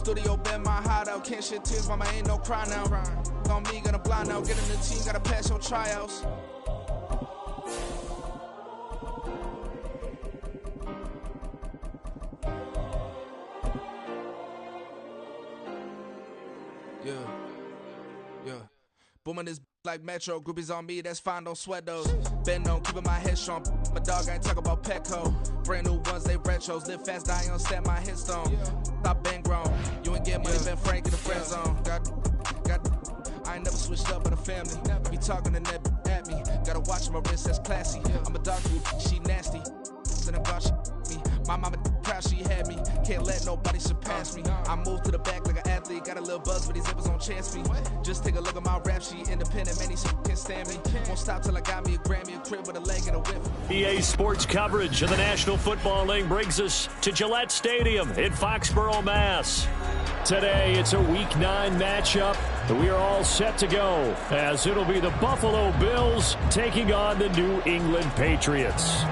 Studio been my hideout, can't shed tears, mama ain't no cry now. On me, gonna blind out, get in the team, gotta pass your tryouts. Yeah. Booming this like Metro, groupies on me, that's fine, don't sweat those. Been on, keeping my head strong. My dog ain't talk about Petco. Brand new ones, they retros. Live fast, die on set, my headstone. Stop been grown. You ain't get money, been Frank in the friend zone. I ain't never switched up with a family. Be talking to that at me. Gotta watch my wrist, that's classy. I'm a doctor, she nasty. Send about me. My mama proud she had me. Can't let nobody surpass me. I moved to the back like an athlete. Got a little buzz, but these zippers don't chance me. Just take a look at my rap sheet. Independent, man, these can't stand me. Won't stop till I got me a Grammy, a crib with a leg and a whip. EA Sports coverage of the National Football League brings us to Gillette Stadium in Foxborough, Mass. Today, it's a Week 9 matchup. We are all set to go, as it'll be the Buffalo Bills taking on the New England Patriots.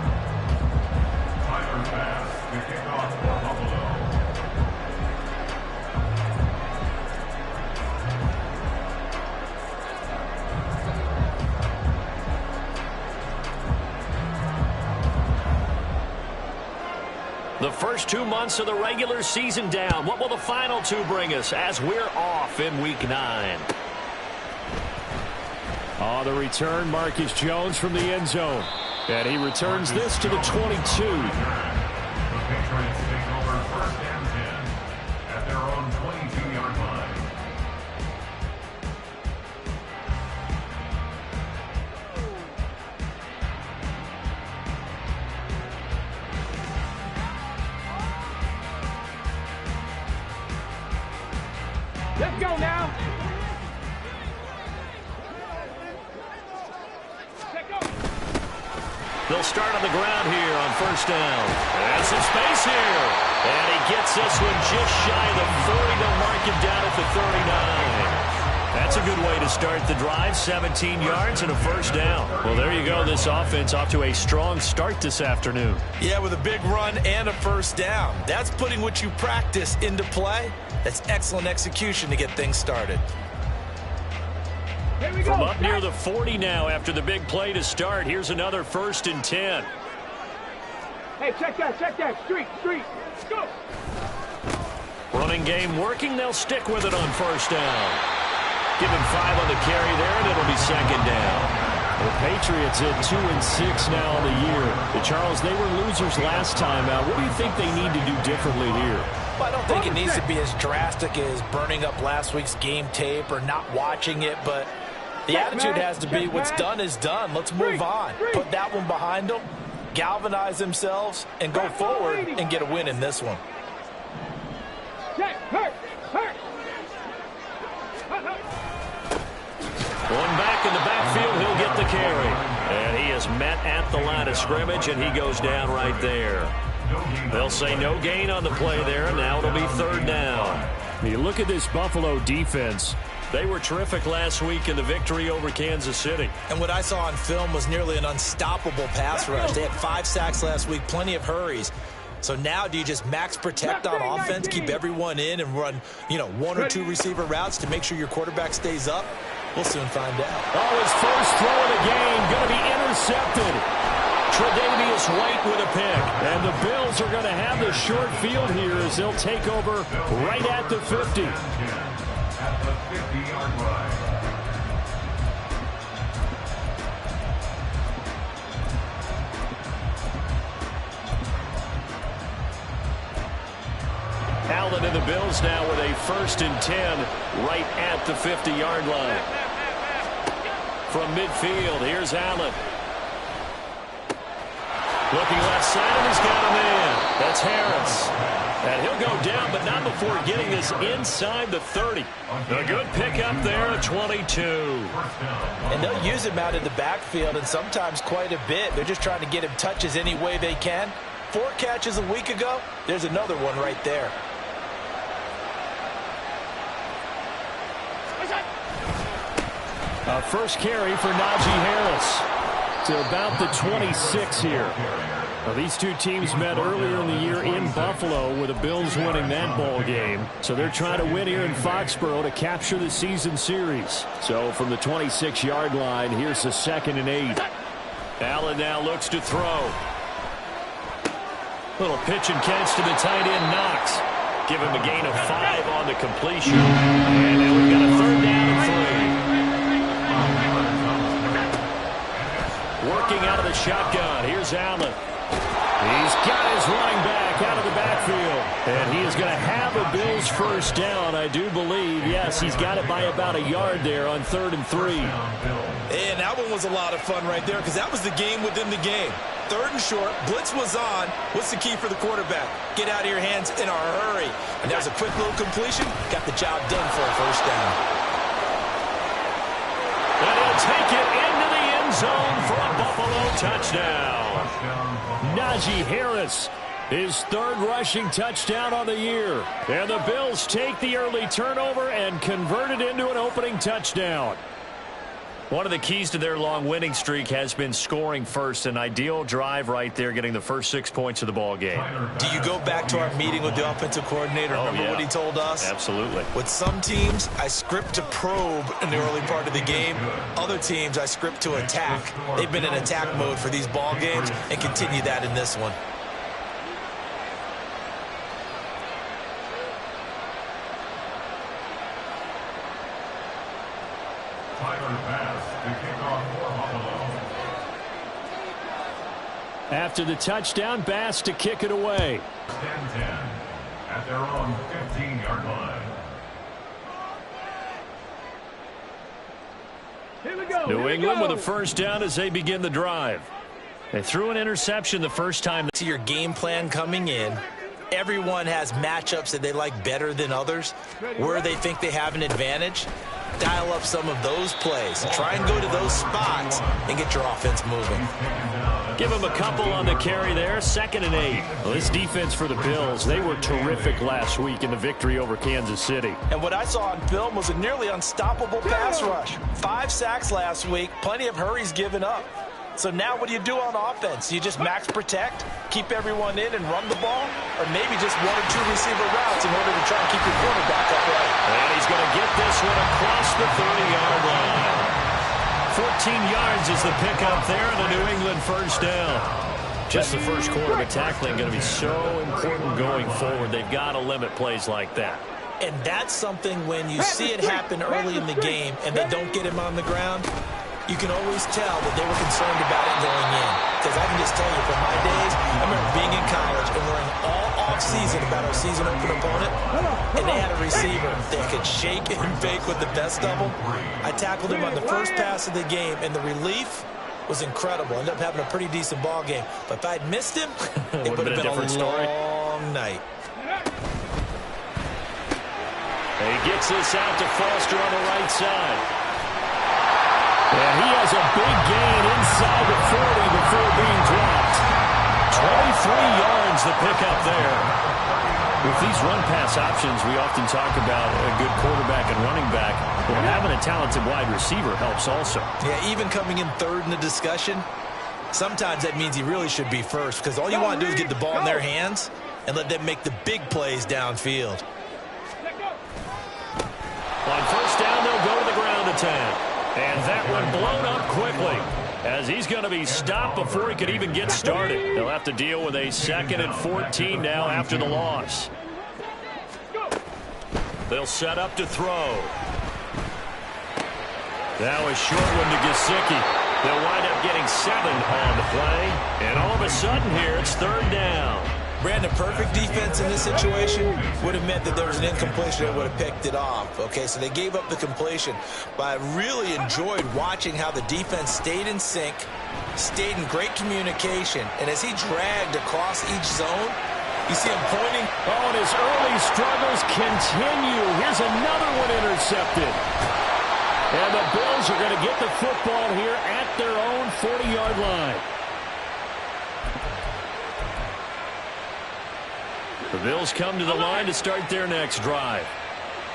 The first 2 months of the regular season down. What will the final 2 bring us as we're off in Week 9? On the return, Marcus Jones from the end zone. And he returns this to the 22. The Patriots take over first and 10 at their own 22-yard line. Let's go now. They'll start on the ground here on first down. And some space here. And he gets this one just shy of the 40. They'll mark him down at the 39. That's a good way to start the drive. 17 yards and a first down. Well, there you go. This offense off to a strong start this afternoon. Yeah, with a big run and a first down. That's putting what you practice into play. That's excellent execution to get things started. From up near the 40 now after the big play to start. Here's another 1st and 10. Hey, check that. Street. Go. Running game working. They'll stick with it on first down. Give him 5 on the carry there, and it'll be second down. The Patriots at 2-6 now on the year. Charles, they were losers last time out. What do you think they need to do differently here? Well, I don't think it needs to be as drastic as burning up last week's game tape or not watching it, but the attitude has to be what's done is done. Let's move on. Put that one behind them, galvanize themselves, and go forward and get a win in this one. One back in the backfield, he'll get the carry. And he is met at the line of scrimmage, and he goes down right there. They'll say no gain on the play there, and now it'll be third down. You look at this Buffalo defense. They were terrific last week in the victory over Kansas City. And what I saw on film was nearly an unstoppable pass rush. They had 5 sacks last week, plenty of hurries. So now do you just max protect on offense, keep everyone in, and run, 1 or 2 receiver routes to make sure your quarterback stays up? We'll soon find out. Oh, his first throw of the game going to be intercepted. Tre'Davious White with a pick. And the Bills are going to have the short field here as they'll take over right at the 50. At the 50-yard line. Allen and the Bills now with a 1st and 10 right at the 50-yard line. From midfield, here's Allen. Looking left side, and he's got a man. That's Harris. And he'll go down, but not before getting this inside the 30. A good pickup there at 22. And they'll use him out in the backfield, and sometimes quite a bit. They're just trying to get him touches any way they can. 4 catches a week ago. There's another one right there. First carry for Najee Harris to about the 26 here. Well, these two teams met earlier in the year in Buffalo with the Bills winning that ball game. So they're trying to win here in Foxborough to capture the season series. So from the 26-yard line, here's the 2nd and 8. Allen now looks to throw. Little pitch and catch to the tight end, Knox. Give him a gain of 5 on the completion. And then we've got a 3rd down and 3. Working out of the shotgun. Here's Allen. He's got his running back out of the backfield. And he is going to have a Bills first down, I do believe. Yes, he's got it by about a yard there on 3rd and 3. And that one was a lot of fun right there because that was the game within the game. 3rd and short, blitz was on. What's the key for the quarterback? Get out of your hands in a hurry. And there's a quick little completion. Got the job done for a first down. And he'll take it into the end zone for a Buffalo touchdown. Najee Harris, his 3rd rushing touchdown on the year. And the Bills take the early turnover and convert it into an opening touchdown. One of the keys to their long winning streak has been scoring first. An ideal drive right there, getting the first 6 points of the ball game. Do you go back to our meeting with the offensive coordinator? Remember what he told us? Absolutely. With some teams, I script to probe in the early part of the game. Other teams, I script to attack. They've been in attack mode for these ball games and continue that in this one. After the touchdown, Bass to kick it away. 10-10 at their own 15-yard line. Here we go. New England with a first down as they begin the drive. They threw an interception the first time. To your game plan coming in, everyone has matchups that they like better than others, where they think they have an advantage. Dial up some of those plays. Try and go to those spots and get your offense moving. Give them a couple on the carry there. 2nd and 8. Well, this defense for the Bills, they were terrific last week in the victory over Kansas City. And what I saw on film was a nearly unstoppable pass rush. 5 sacks last week, plenty of hurries given up. So now what do you do on offense? You just max protect, keep everyone in and run the ball, or maybe just 1 or 2 receiver routes in order to try and keep your quarterback upright. And he's going to get this one across the 30-yard line. 14 yards is the pickup there and a New England first down. Just the first quarter, but tackling going to be so important going forward. They've got to limit plays like that. And that's something when you see it happen early in the game and they don't get him on the ground, you can always tell that they were concerned about it going in. Because I can just tell you from my days, I remember being in college and worrying all off-season about our season open opponent, and they had a receiver that could shake and bake with the best of them. I tackled him on the first pass of the game, and the relief was incredible. Ended up having a pretty decent ball game. But if I'd missed him, it would have been a long night. He gets this out to Foster on the right side. And he has a big gain inside the 40 before being dropped. 23 yards the pickup there. With these run-pass options, we often talk about a good quarterback and running back. Well, having a talented wide receiver helps also. Yeah, even coming in 3rd in the discussion, sometimes that means he really should be first because all you want to do is get the ball in their hands and let them make the big plays downfield. On first down, they'll go to the ground attack. And that one blown up quickly as he's going to be stopped before he could even get started. They'll have to deal with a 2nd and 14 now after the loss. They'll set up to throw. That was short one to Gesicki. They'll wind up getting 7 on the play. And all of a sudden here, it's 3rd down. Brandon, perfect defense in this situation would have meant that there was an incompletion that would have picked it off. Okay, so they gave up the completion. But I really enjoyed watching how the defense stayed in sync, stayed in great communication. And as he dragged across each zone, you see him pointing. Oh, and his early struggles continue. Here's another one intercepted. And the Bills are going to get the football here at their own 40-yard line. The Bills come to the line to start their next drive.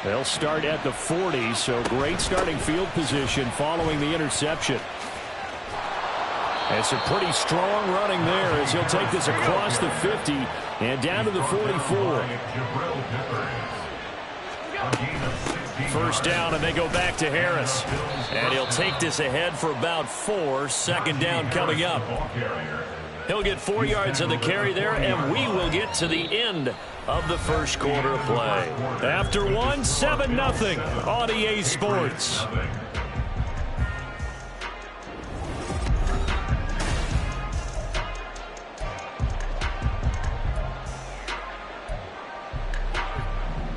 They'll start at the 40, so great starting field position following the interception. And some pretty strong running there as he'll take this across the 50 and down to the 44. First down, and they go back to Harris. And he'll take this ahead for about 4. Second down coming up. He'll get 4 yards on the carry there, and we will get to the end of the first quarter of play. After one, 7-0 on EA Sports.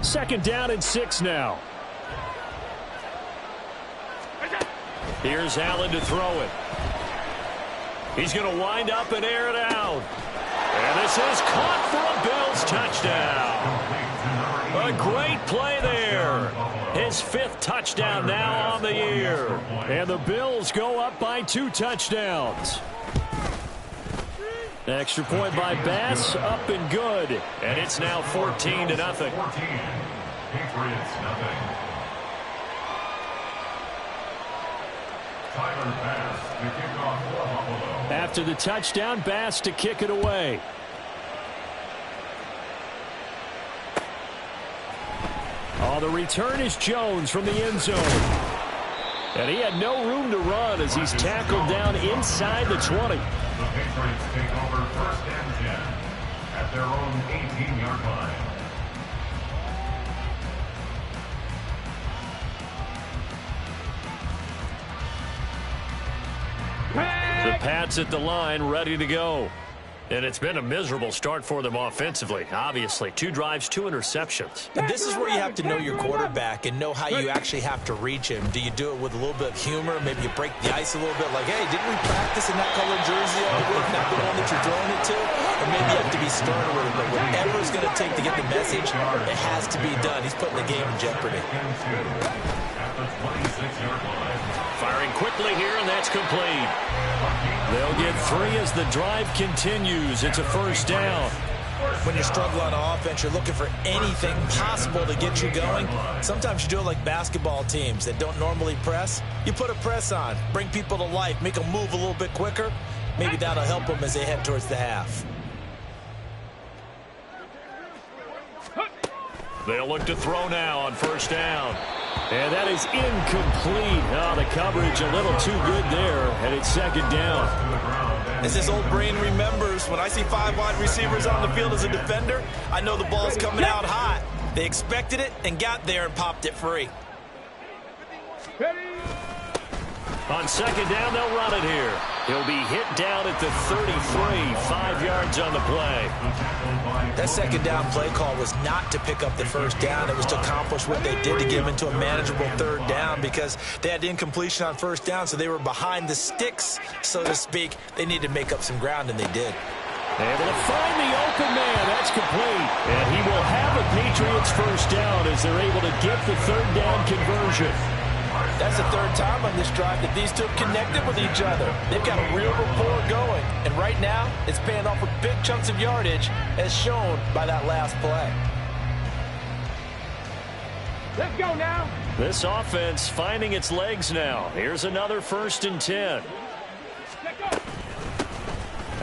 Second down and 6 now. Here's Allen to throw it. He's going to wind up and air it out. And this is caught for a Bills touchdown. A great play there. His 5th touchdown now on the year. And the Bills go up by 2 touchdowns. Extra point by Bass, up and good. And it's now 14-0. Patriots, nothing. Tyler Bass to kick off for Buffalo. After the touchdown, Bass to kick it away. Oh, the return is Jones from the end zone. And he had no room to run as he's tackled down inside the 20. The Patriots take over 1st and 10 at their own 18-yard line. The Pats at the line, ready to go. And it's been a miserable start for them offensively. Obviously, 2 drives, 2 interceptions. And this is where you have to know your quarterback and know how you actually have to reach him. Do you do it with a little bit of humor? Maybe you break the ice a little bit, like, hey, didn't we practice in that colored jersey all week, not the one that you're throwing it to? Or maybe you have to be stern with it, but whatever it's going to take to get the message, it has to be done. He's putting the game in jeopardy. At the 26-yard line. Firing quickly here, and that's complete. They'll get 3 as the drive continues. It's a first down. When you struggle on offense, you're looking for anything possible to get you going. Sometimes you do it like basketball teams that don't normally press. You put a press on, bring people to life, make them move a little bit quicker. Maybe that'll help them as they head towards the half. They'll look to throw now on first down. And that is incomplete. Oh, the coverage a little too good there, and it's second down. As this old brain remembers, when I see 5 wide receivers on the field as a defender, I know the ball's coming out hot. They expected it and got there and popped it free. On second down, they'll run it here. He'll be hit down at the 33, 5 yards on the play. That second down play call was not to pick up the first down. It was to accomplish what they did to get them into a manageable third down because they had incompletion on first down, so they were behind the sticks, so to speak. They needed to make up some ground, and they did. Able to find the open man. That's complete. And he will have a Patriots first down as they're able to get the third down conversion. That's the 3rd time on this drive that these 2 have connected with each other. They've got a real rapport going. And right now, it's paying off with big chunks of yardage, as shown by that last play. Let's go now. This offense finding its legs now. Here's another 1st and 10.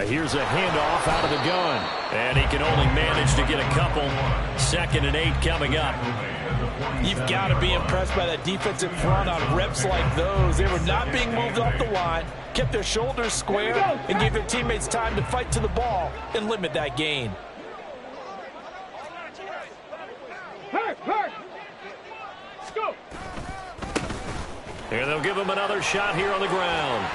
Here's a handoff out of the gun. And he can only manage to get a couple. 2nd and 8 coming up. You've got to be impressed by that defensive front on reps like those. They were not being moved off the line, kept their shoulders square, and gave their teammates time to fight to the ball and limit that gain. Hurt. Go. Here they'll give him another shot here on the ground.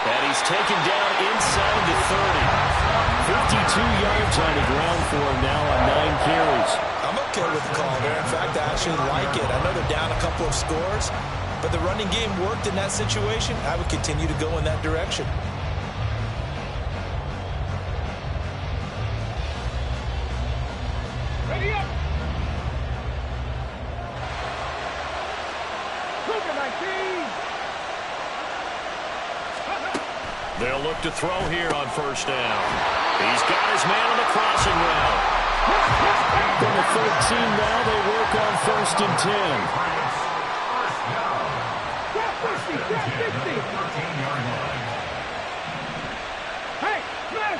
And he's taken down inside the 30. 52 yards on the ground for him now on 9 carries. I'm okay with the call there. In fact, I actually like it. I know they're down a couple of scores, but the running game worked in that situation. I would continue to go in that direction. Ready up. Cougar 19. They'll look to throw here on first down. He's got his man on the crossing route. From the 13 now, they work on 1st and 10.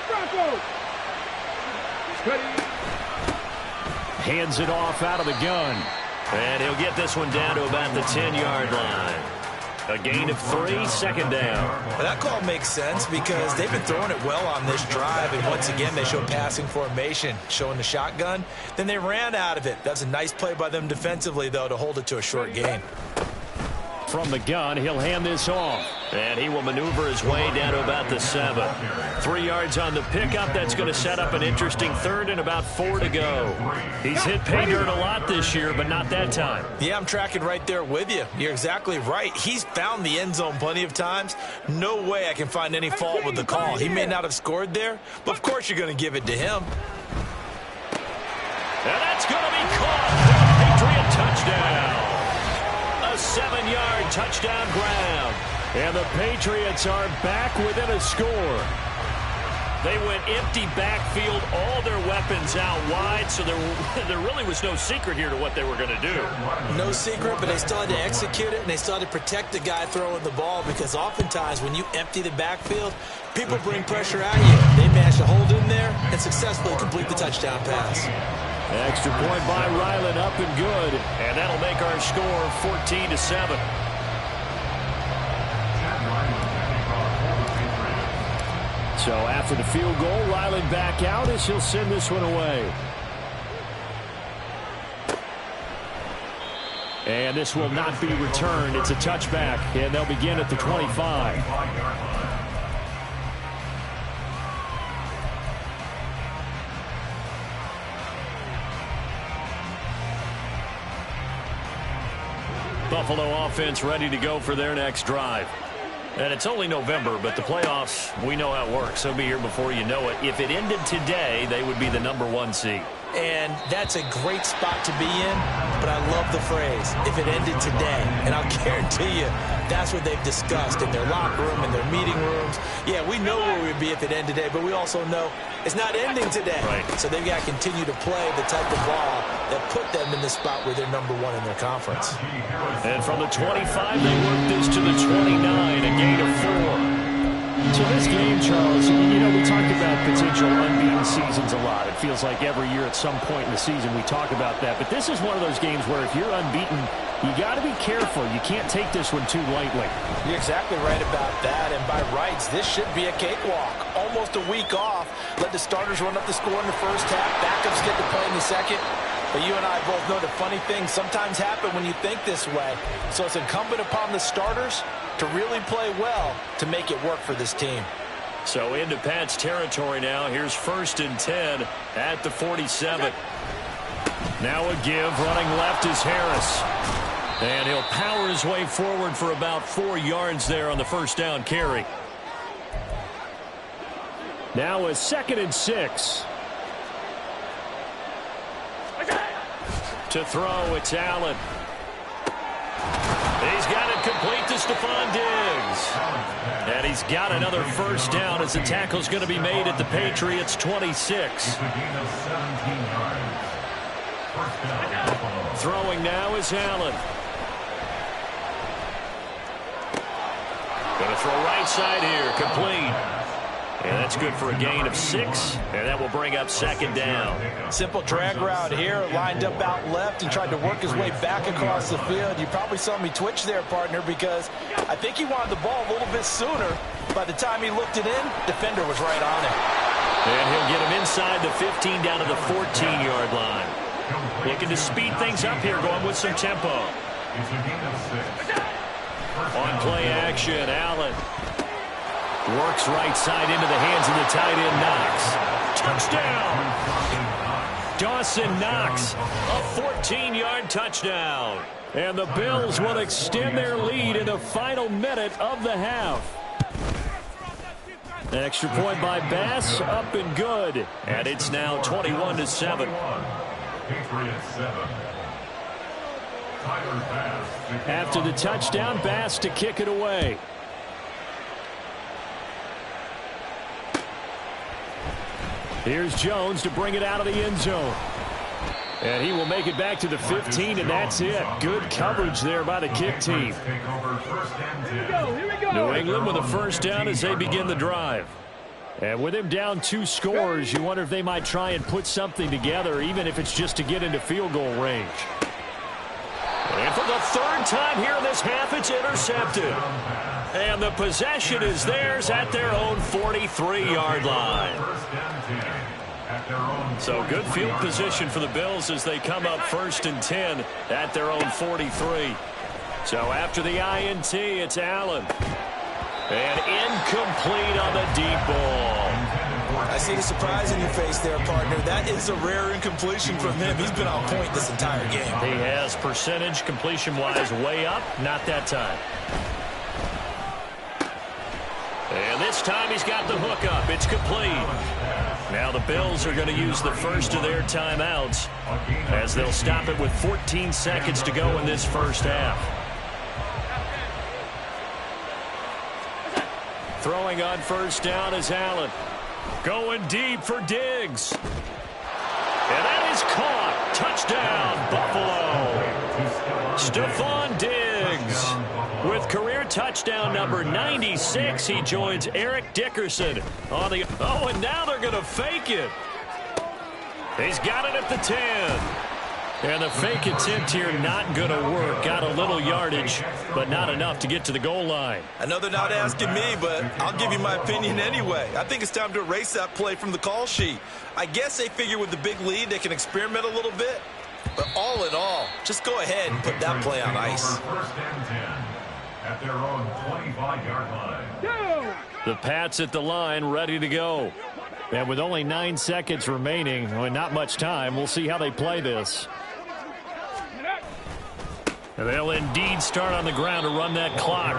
Bronco. Hands it off out of the gun. And he'll get this one down to about the 10-yard line. A gain of 3, second down. Well, that call makes sense because they've been throwing it well on this drive, and once again they show passing formation, showing the shotgun. Then they ran out of it. That's a nice play by them defensively, though, to hold it to a short gain. From the gun, he'll hand this off. And he will maneuver his way down to about the 7. 3 yards on the pickup. That's going to set up an interesting third and about 4 to go. He's hit pay dirt a lot this year, but not that time. Yeah, I'm tracking right there with you. You're exactly right. He's found the end zone plenty of times. No way I can find any fault with the call. He may not have scored there, but of course you're going to give it to him. And that's going to be caught. Patriot touchdown. A 7-yard touchdown grab. And the Patriots are back within a score. They went empty backfield, all their weapons out wide, so there really was no secret here to what they were going to do. No secret, but they still had to execute it, and they still had to protect the guy throwing the ball, because oftentimes when you empty the backfield, people bring pressure at you. They managed to hold in there and successfully complete the touchdown pass. Extra point by Ryland, up and good. And that'll make our score 14-7. So after the field goal, Ryland back out as he'll send this one away. And this will not be returned. It's a touchback, and they'll begin at the 25. Buffalo offense ready to go for their next drive. And it's only November, but the playoffs, we know how it works. They'll be here before you know it. If it ended today, they would be the #1 seed. And that's a great spot to be in, but I love the phrase, if it ended today. And I'll guarantee you, that's what they've discussed in their locker room, in their meeting rooms. Yeah, we know where we'd be if it ended today, but we also know it's not ending today. Right. So they've got to continue to play the type of ball that put them in the spot where they're #1 in their conference. And from the 25, they work this to the 29, a gain of 4. So this game, Charles, you know, we talked about potential unbeaten seasons a lot. It feels like every year at some point in the season we talk about that. But this is one of those games where if you're unbeaten, you got to be careful. You can't take this one too lightly. You're exactly right about that. And by rights, this should be a cakewalk. Almost a week off. Let the starters run up the score in the first half. Backups get to play in the second. But you and I both know the funny things sometimes happen when you think this way. So it's incumbent upon the starters to really play well to make it work for this team. So into Pat's territory now. Here's 1st and 10 at the 47. Now a give. Running left is Harris. And he'll power his way forward for about 4 yards there on the first down carry. Now a 2nd and 6. To throw, it's Allen. He's got it complete to Stephon Diggs. And he's got another first down as the tackle's going to be made at the Patriots' 26. Throwing now is Allen. Going to throw right side here, complete. And that's good for a gain of 6, and that will bring up 2nd down. Simple drag route here, lined up out left and tried to work his way back across the field. You probably saw me twitch there, partner, because I think he wanted the ball a little bit sooner. By the time he looked it in, defender was right on it. And he'll get him inside the 15 down to the 14-yard line. Looking to speed things up here, going with some tempo. On play action, Allen. Works right side into the hands of the tight end, Knox. Touchdown! Dawson Knox, a 14-yard touchdown. And the Bills will extend their lead in the final minute of the half. Extra point by Bass, up and good. And it's now 21-7. After the touchdown, Bass to kick it away. Here's Jones to bring it out of the end zone. And he will make it back to the 15, and that's it. Good coverage there by the kick team. Here we go. New England with a first down as they begin the drive. And with him down 2 scores, you wonder if they might try and put something together, even if it's just to get into field goal range. And for the 3rd time here in this half, it's intercepted. And the possession is theirs at their own 43-yard line. So good field position for the Bills as they come up 1st and 10 at their own 43. So after the INT, it's Allen. And incomplete on the deep ball. I see the surprise in your face there, partner. That is a rare incompletion from him. He's been on point this entire game. He has percentage completion-wise way up. Not that time. And this time he's got the hook up. It's complete. Now the Bills are going to use the first of their timeouts as they'll stop it with 14 seconds to go in this first half. Throwing on first down is Allen. Going deep for Diggs. And that is caught. Touchdown, Buffalo. Stephon Diggs with career touchdown number 96. He joins Eric Dickerson on the... Oh, and now they're going to fake it. He's got it at the 10. And the fake attempt here not going to work. Got a little yardage, but not enough to get to the goal line. I know they're not asking me, but I'll give you my opinion anyway. I think it's time to erase that play from the call sheet. I guess they figure with the big lead they can experiment a little bit. But all in all, just go ahead and put that play on ice. First and 10 at their own 25-yard line. The Pats at the line, ready to go. And with only 9 seconds remaining, well, not much time, we'll see how they play this. And they'll indeed start on the ground to run that clock.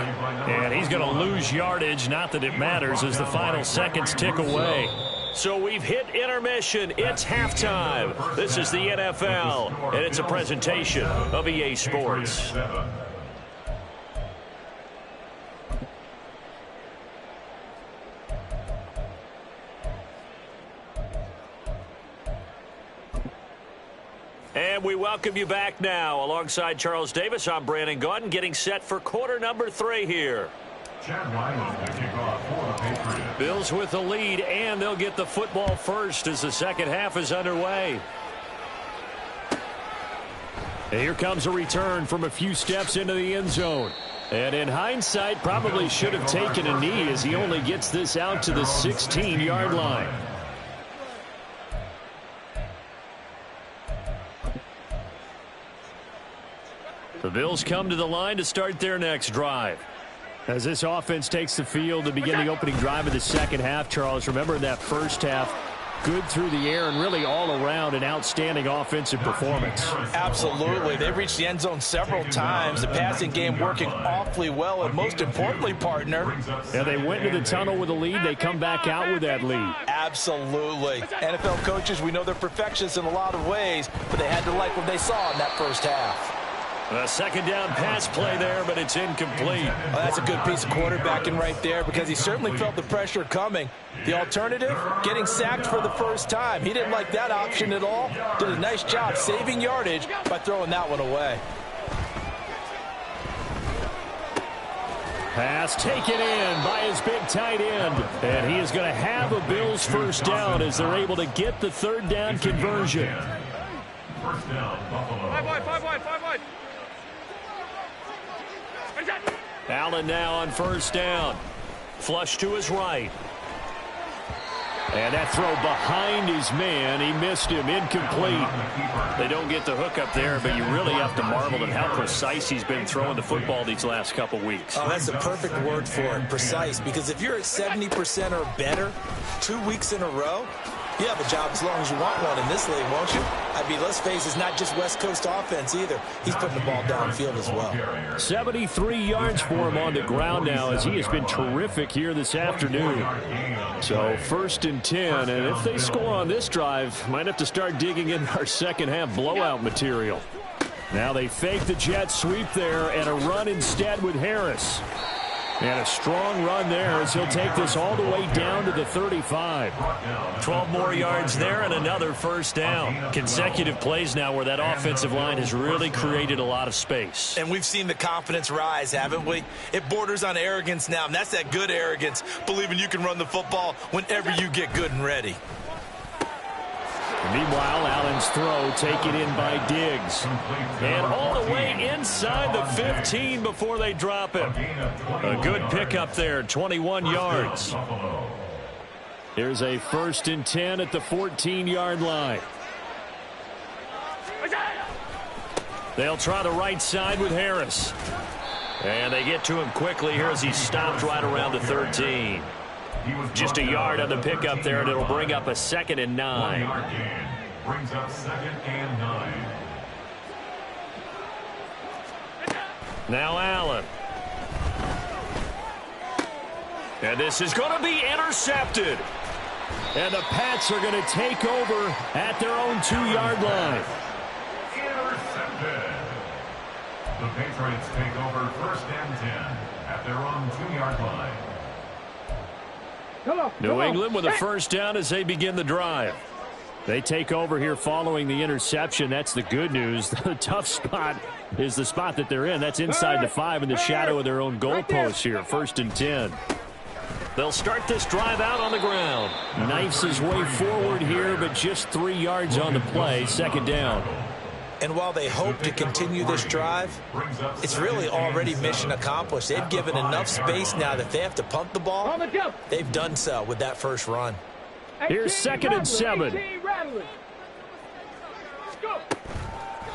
And he's going to lose yardage. Not that it matters as the final seconds tick away. So we've hit intermission. It's halftime. This is the NFL, and it's a presentation of EA Sports. And we welcome you back now. Alongside Charles Davis, I'm Brandon Gaudin, getting set for quarter number 3 here. Chad Wagner to kick off for the Patriots. Bills with the lead, and they'll get the football first as the second half is underway. And here comes a return from a few steps into the end zone. And in hindsight, probably should have taken a knee as he only gets this out to the 16-yard line. The Bills come to the line to start their next drive. As this offense takes the field to begin the opening drive of the second half, Charles, remember in that first half, good through the air and really all around an outstanding offensive performance. Absolutely. They reached the end zone several times. The passing game working awfully well, and most importantly, partner. And they went into the tunnel with a lead. They come back out with that lead. Absolutely. NFL coaches, we know they're perfectionists in a lot of ways, but they had to like what they saw in that first half. A second down pass play there, but it's incomplete. Well, that's a good piece of quarterbacking right there because he certainly felt the pressure coming. The alternative, getting sacked for the first time. He didn't like that option at all. Did a nice job saving yardage by throwing that one away. Pass taken in by his big tight end. And he is going to have a Bills first down as they're able to get the third down conversion. First down, Buffalo. 5 wide. Allen now on first down. Flush to his right. And that throw behind his man. He missed him. Incomplete. They don't get the hook up there, but you really have to marvel at how precise he's been throwing the football these last couple weeks. Oh, that's the perfect word for it, precise. Because if you're at 70% or better 2 weeks in a row, you have a job as long as you want one in this league, won't you? I mean, let's face it, it's not just West Coast offense either. He's putting the ball downfield as well. 73 yards for him on the ground now as he has been terrific here this afternoon. So first and 10, and if they score on this drive, might have to start digging in our second half blowout material. Now they fake the jet sweep there and a run instead with Harris. And a strong run there as he'll take this all the way down to the 35. 12 more yards there and another first down. Consecutive plays now where that offensive line has really created a lot of space. And we've seen the confidence rise, haven't we? It borders on arrogance now, and that's that good arrogance, believing you can run the football whenever you get good and ready. Meanwhile, Allen's throw taken in by Diggs. And all the way inside the 15 before they drop him. A good pickup there, 21 yards. Here's a 1st and 10 at the 14-yard line. They'll try the right side with Harris. And they get to him quickly here as he stopped right around the 13. Just a yard on the pickup there, and it'll bring up a 2nd and 9. Brings up 2nd and 9. Now Allen. And this is going to be intercepted. And the Pats are going to take over at their own 2-yard line. Intercepted. The Patriots take over 1st and 10 at their own 2-yard line. New England with a first down as they begin the drive. They take over here following the interception. That's the good news. The tough spot is the spot that they're in. That's inside the 5 in the shadow of their own goalpost here. 1st and 10. They'll start this drive out on the ground. Knifes his way forward here, but just 3 yards on the play. 2nd down. And while they hope to continue this drive, it's really already mission accomplished. They've given enough space now that they have to punt the ball. They've done so with that first run. Here's 2nd and 7.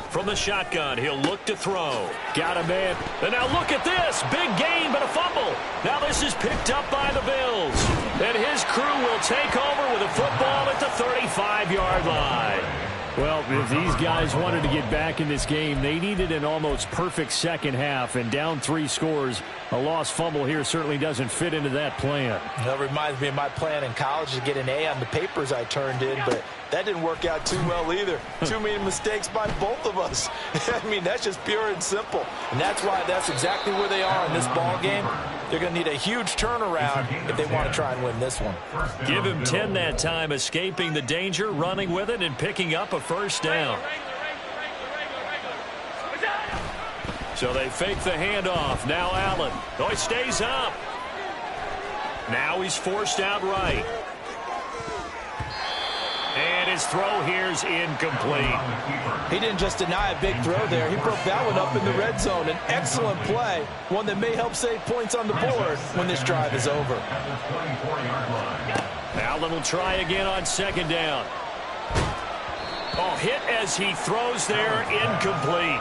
From the shotgun, he'll look to throw. Got a man. And now look at this. Big gain, but a fumble. Now this is picked up by the Bills. And his crew will take over with a football at the 35-yard line. Well, if these guys wanted to get back in this game, they needed an almost perfect second half, and down 3 scores. A lost fumble here certainly doesn't fit into that plan. That reminds me of my plan in college to get an A on the papers I turned in, but that didn't work out too well either. Too many mistakes by both of us. I mean, that's just pure and simple. And that's why that's exactly where they are in this ball game. They're going to need a huge turnaround if they want to try and win this one. Give him 10 that time, escaping the danger, running with it, and picking up a first down. So they fake the handoff. Now Allen. Oh, he stays up. Now he's forced out right. And his throw here's incomplete. He didn't just deny a big throw there. He broke that one up in the red zone. An excellent play, one that may help save points on the board when this drive is over. Allen will try again on 2nd down. Oh, hit as he throws there, incomplete.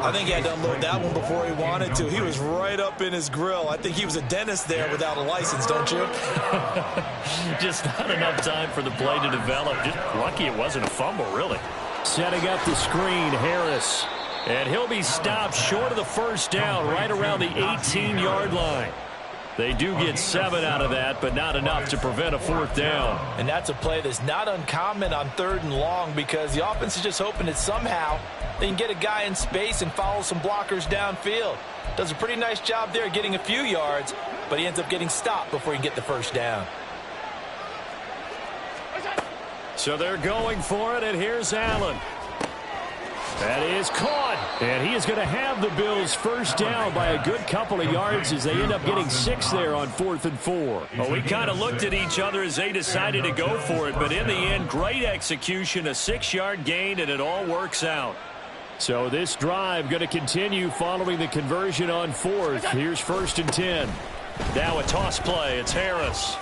I think he had to unload that one before he wanted to. He was right up in his grill. I think he was a dentist there without a license, don't you? Just not enough time for the play to develop. Just lucky it wasn't a fumble, really. Setting up the screen, Harris. And he'll be stopped short of the first down, right around the 18-yard line. They do get 7 out of that, but not enough to prevent a 4th down. And that's a play that's not uncommon on 3rd and long because the offense is just hoping that somehow they can get a guy in space and follow some blockers downfield. Does a pretty nice job there getting a few yards, but he ends up getting stopped before he can get the first down. So they're going for it, and here's Allen. That is caught, and he is going to have the Bills first down by a good couple of yards as they end up getting 6 there on 4th and 4. Well, we kind of looked at each other as they decided to go for it, but in the end, great execution, a 6-yard gain, and it all works out. So this drive going to continue following the conversion on 4th. Here's 1st and 10. Now a toss play. It's Harris.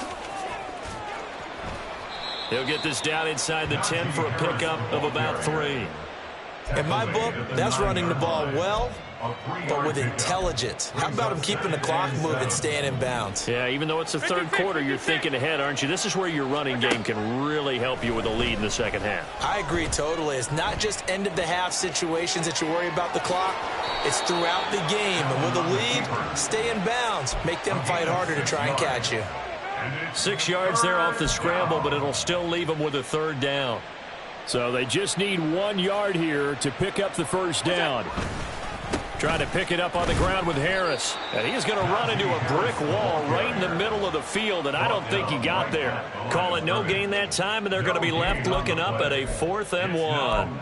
He'll get this down inside the 10 for a pickup of about 3. In my book, that's running the ball well, but with intelligence. How about him keeping the clock moving, staying in bounds? Yeah, even though it's the 3rd quarter, you're thinking ahead, aren't you? This is where your running game can really help you with a lead in the 2nd half. I agree totally. It's not just end-of-the-half situations that you worry about the clock. It's throughout the game. And with a lead, stay in bounds. Make them fight harder to try and catch you. 6 yards there off the scramble, but it'll still leave them with a 3rd down. So they just need 1 yard here to pick up the first down. Trying to pick it up on the ground with Harris. And he's going to run into a brick wall right in the middle of the field, and I don't think he got there. Call it no gain that time, and they're going to be left looking up at a 4th and 1.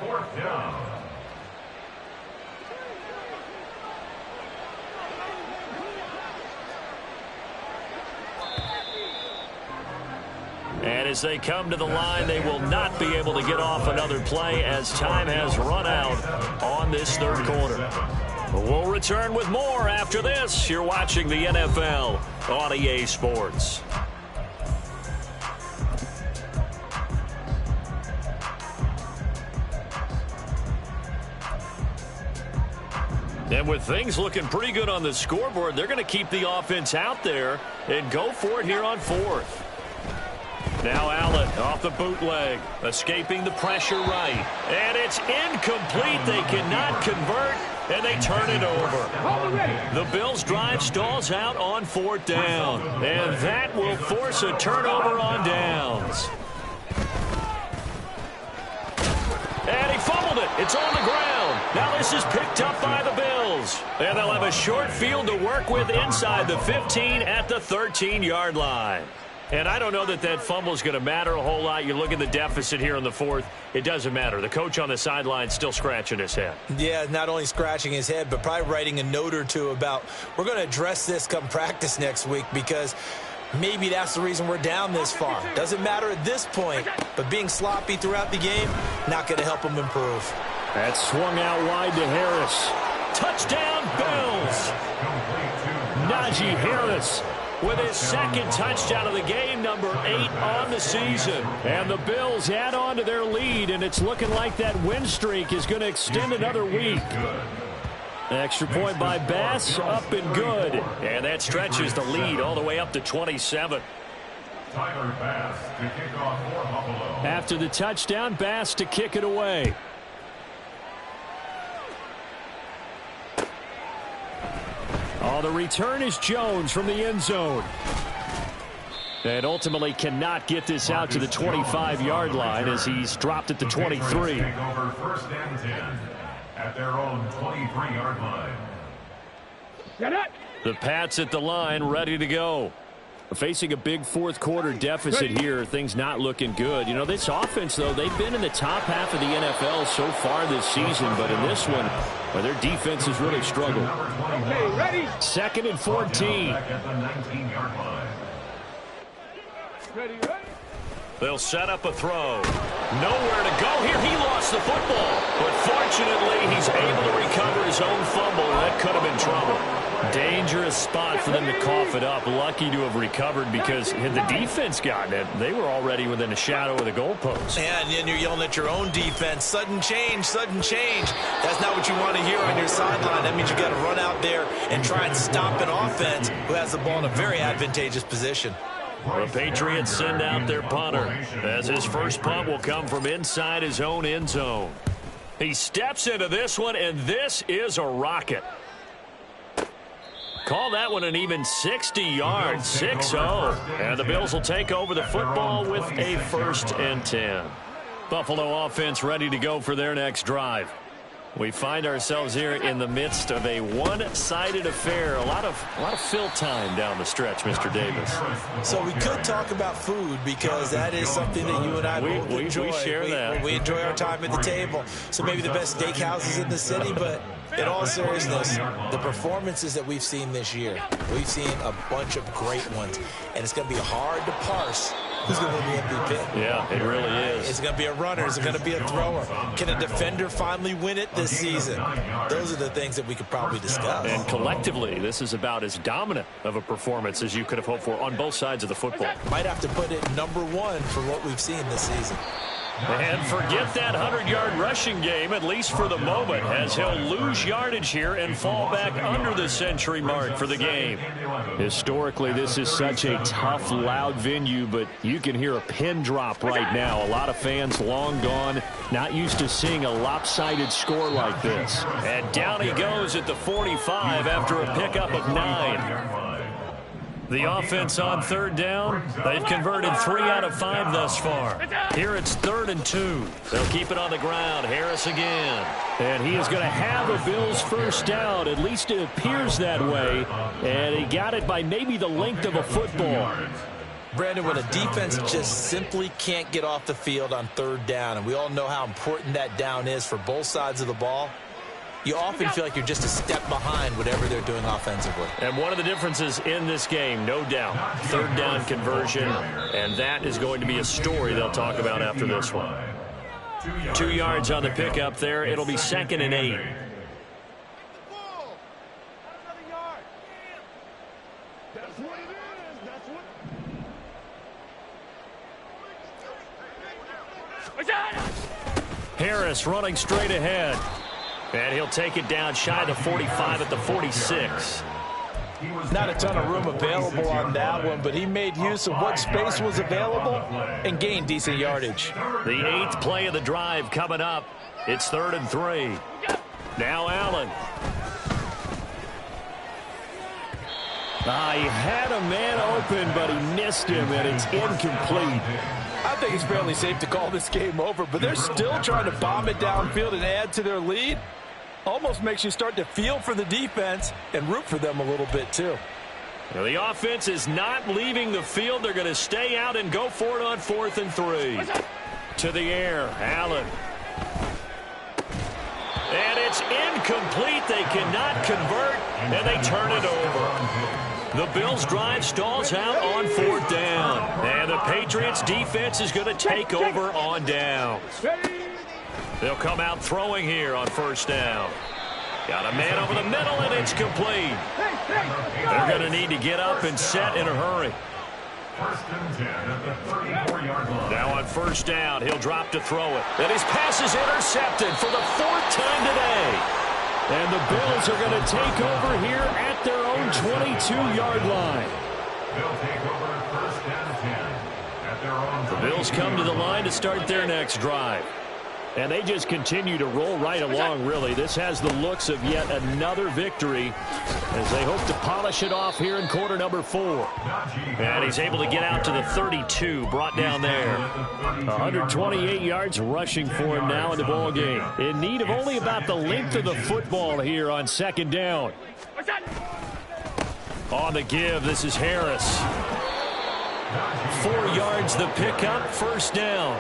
And as they come to the line, they will not be able to get off another play as time has run out on this 3rd quarter. We'll return with more after this. You're watching the NFL on EA Sports. And with things looking pretty good on the scoreboard, they're going to keep the offense out there and go for it here on 4th. Now Allen off the bootleg, escaping the pressure right. And it's incomplete. They cannot convert, and they turn it over. The Bills' drive stalls out on 4th down, and that will force a turnover on downs. And he fumbled it. It's on the ground. Now this is picked up by the Bills. And they'll have a short field to work with inside the 15 at the 13-yard line. And I don't know that that fumble is going to matter a whole lot. You look at the deficit here in the 4th. It doesn't matter. The coach on the sideline still scratching his head. Yeah, not only scratching his head, but probably writing a note or two about we're going to address this come practice next week because maybe that's the reason we're down this far. Doesn't matter at this point, but being sloppy throughout the game, not going to help him improve. That swung out wide to Harris. Touchdown, Bills! Najee Harris with his 2nd touchdown of the game, number 8 on the season. And the Bills add on to their lead, and it's looking like that win streak is going to extend another week. Extra point by Bass, up and good. And that stretches the lead all the way up to 27. Tyler Bass to kick off for Buffalo. After the touchdown, Bass to kick it away. Oh, the return is Jones from the end zone. And ultimately cannot get this out to the 25-yard line as he's dropped at the 23. Take over 1st and 10 at their own 23-yard line. The Pats at the line, ready to go. Facing a big 4th quarter deficit here, things not looking good. You know, this offense, though, they've been in the top half of the NFL so far this season, but in this one, well, their defense has really struggled. Okay, ready? 2nd and 14. At the 19-yard line. Ready. They'll set up a throw. Nowhere to go here. He lost the football. But fortunately, he's able to recover his own fumble. That could have been trouble. Dangerous spot for them to cough it up. Lucky to have recovered because had the defense gotten it, they were already within a shadow of the goalpost. And then you're yelling at your own defense. Sudden change, sudden change. That's not what you want to hear on your sideline. That means you've got to run out there and try and stop an offense who has the ball in a very advantageous position. The Patriots send out their punter as his first punt will come from inside his own end zone. He steps into this one, and this is a rocket. Call that one an even 60 yards, 6-0. And the Bills will take over the football with a 1st and 10. Buffalo offense ready to go for their next drive. We find ourselves here in the midst of a one-sided affair. A lot of fill time down the stretch, Mr. Davis. So we could talk about food because that is something that you and I both enjoy. We share that. We enjoy our time at the table. So maybe the best steakhouses in the city, but in all seriousness, the performances that we've seen this year, we've seen a bunch of great ones, and it's going to be hard to parse who's going to win the MVP. Yeah, it really is. Is it going to be a runner? Is it going to be a thrower? Can a defender finally win it this season? Those are the things that we could probably discuss. And collectively, this is about as dominant of a performance as you could have hoped for on both sides of the football. Might have to put it number 1 for what we've seen this season. And forget that 100-yard rushing game, at least for the moment, as he'll lose yardage here and fall back under the century mark for the game. Historically, this is such a tough, loud venue, but you can hear a pin drop right now. A lot of fans long gone, not used to seeing a lopsided score like this. And down he goes at the 45 after a pickup of 9. The offense on third down, they've converted 3 out of 5 thus far. Here it's 3rd and 2. They'll keep it on the ground. Harris again. And he is going to have a Bills first down. At least it appears that way. And he got it by maybe the length of a football. Brandon, when a defense just simply can't get off the field on 3rd down, and we all know how important that down is for both sides of the ball, you often feel like you're just a step behind whatever they're doing offensively. And one of the differences in this game, no doubt, 3rd down conversion, and that is going to be a story they'll talk about after this one. 2 yards on the pickup there. It'll be 2nd and 8. Harris running straight ahead. And he'll take it down shy of the 45 at the 46. Not a ton of room available on that one, but he made use of what space was available and gained decent yardage. The 8th play of the drive coming up. It's 3rd and 3. Now Allen. He had a man open, but he missed him, and it's incomplete. I think it's fairly safe to call this game over, but they're still trying to bomb it downfield and add to their lead. Almost makes you start to feel for the defense and root for them a little bit, too. Now the offense is not leaving the field. They're going to stay out and go for it on 4th and 3. To the air, Allen. And it's incomplete. They cannot convert, and they turn it over. The Bills' drive stalls out on 4th down. And the Patriots' defense is going to take over on downs. They'll come out throwing here on 1st down. Got a man over the middle, and it's complete. They're going to need to get up and set in a hurry. 1st and 10 at the 34-yard line. Now on 1st down, he'll drop to throw it. And his pass is intercepted for the 4th time today. And the Bills are going to take over here at their own 22-yard line. They'll take over 1st and 10 at their own. The Bills come to the line to start their next drive. And they just continue to roll right along, really. This has the looks of yet another victory as they hope to polish it off here in quarter number 4. And he's able to get out to the 32, brought down there. 128 yards rushing for him now in the ball game. In need of only about the length of the football here on 2nd down. On the give, this is Harris. 4 yards the pickup, 1st down.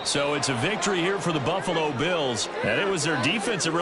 So it's a victory here for the Buffalo Bills, and it was their defensive